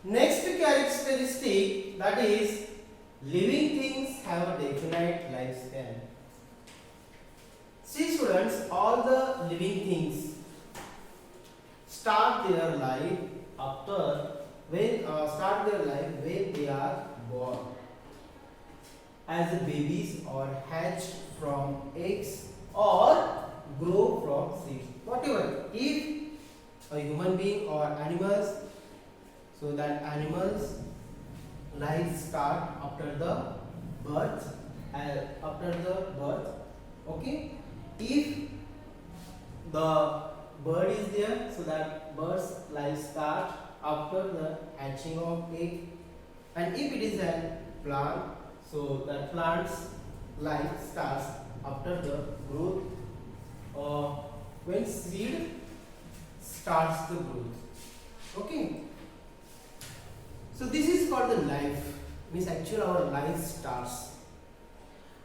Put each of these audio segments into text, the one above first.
Next characteristic, that is living things have a definite lifespan. See students, all the living things start their life when they are born as babies or hatched from eggs or grow from seeds. Whatever, if a human being or animals, so that animals life start after the birth, okay. If the bird is there, so that bird's life start after the hatching of egg, and if it is a plant, so that plant's life starts after the growth, when seed starts the growth, okay. So this is called the life, means actually our life starts,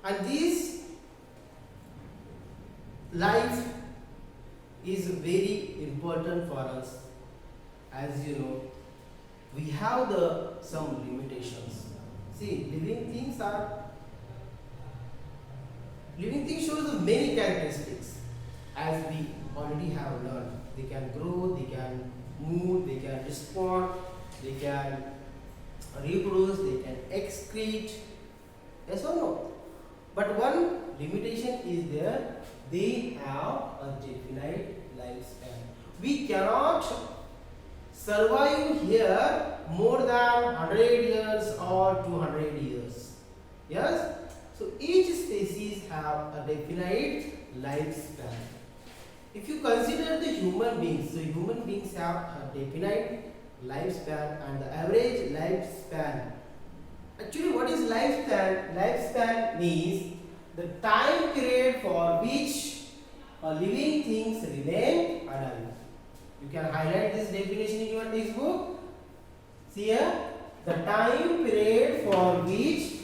and this life is very important for us. As you know, we have the some limitations. See, living things shows the many characteristics, as we already have learned. They can grow, they can move, they can respond, they can reproduce, they can excrete, yes or no. But one limitation is there, they have a definite lifespan. We cannot survive here more than 100 years or 200 years. Yes? So each species have a definite lifespan. If you consider the human beings, so human beings have a definite lifespan, and the average lifespan. Actually, what is lifespan? Lifespan means the time period for which a living things remain alive. You can highlight this definition in your textbook. See here, the time period for which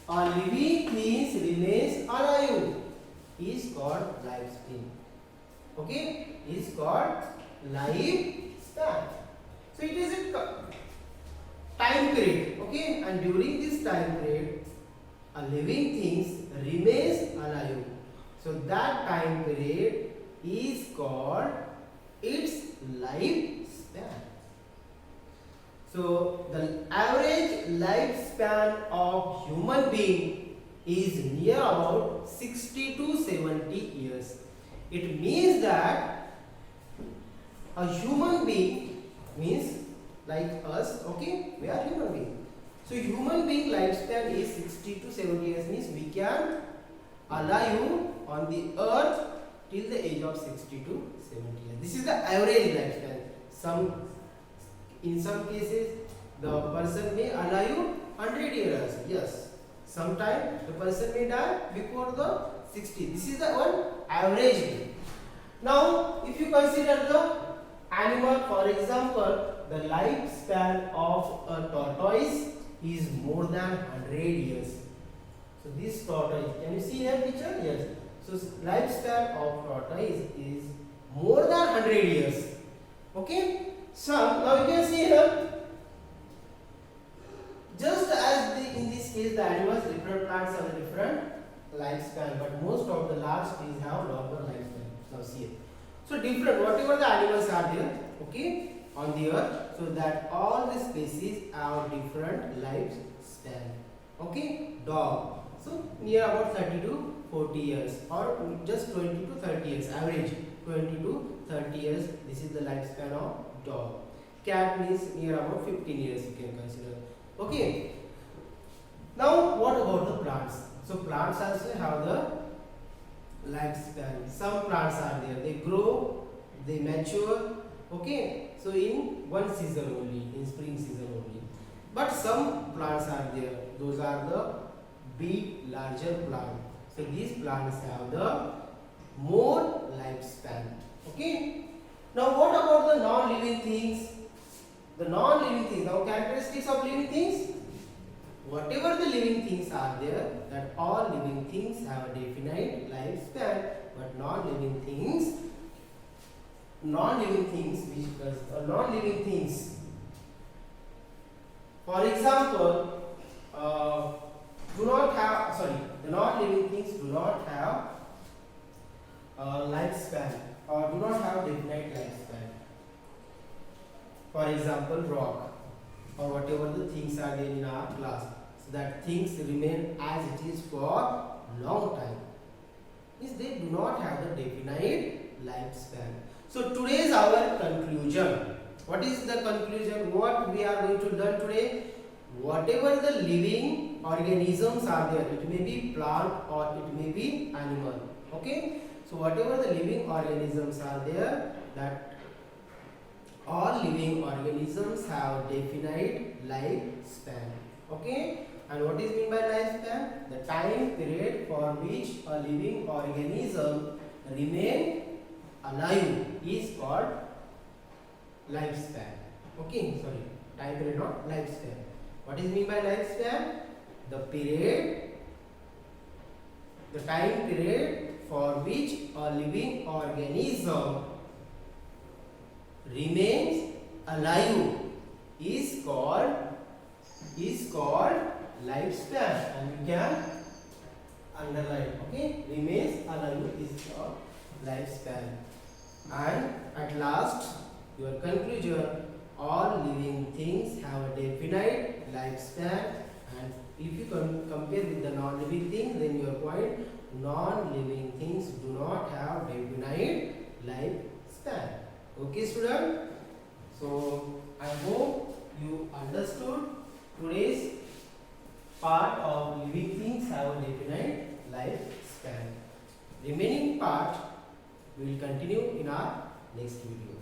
a living things remains alive is called lifespan. Okay, is called lifespan. So it is a time period, okay, and during this time period, a living things remains alive. So that time period is called its lifespan. So the average lifespan of human being is near about 60 to 70 years. It means that a human being means like us, okay, we are human being. So human being lifespan is 60 to 70 years, means we can alive on the earth till the age of 60 to 70 years. This is the average lifespan. In some cases the person may alive 100 years, yes. Sometime the person may die before the 60. This is the one average. Now if you consider the animal, for example, the lifespan of a tortoise is more than 100 years. So this tortoise, can you see here picture? Yes. So lifespan of tortoise is more than 100 years. Okay. So now you can see here, just as in this case the animals, different plants have a different lifespan, but most of the large species have longer lifespan. Now see it. So different, whatever the animals are there, okay, on the earth, so that all the species have different lifespan. Okay, dog, so near about 30 to 40 years, or just 20 to 30 years, average 20 to 30 years. This is the lifespan of dog. Cat means near about 15 years you can consider. Okay. Now what about the plants? So plants also have the lifespan. Some plants are there, they grow, they mature, okay, so in one season only, in spring season only. But some plants are there, those are the big larger plants. So these plants have the more lifespan. Okay. Now what about the non-living things? The non-living things, now characteristics of living things. Whatever the living things are there, that all living things have a definite lifespan, but non-living things For example, do not have, sorry, the non-living things do not have lifespan or do not have definite lifespan. For example, rock or whatever the things are there in our class, so that things remain as it is for long time. Means they do not have the definite lifespan. So today's our conclusion. What is the conclusion? What we are going to learn today? Whatever the living organisms are there, it may be plant or it may be animal. Okay. So whatever the living organisms are there, that all living organisms have definite lifespan. Okay. And what is mean by lifespan? The time period for which a living organism remain alive is called lifespan. Okay, sorry, time period, not lifespan. What is mean by lifespan? The period, the time period for which a living organism remains alive is called lifespan, and you can underline. Okay, remains alive is called lifespan. And at last, your conclusion: all living things have a definite lifespan, and if you compare with the non-living things, then your point: non-living things do not have definite lifespan. Okay, student. So I hope you understood today's part of living things have a definite lifespan. Remaining part we will continue in our next video.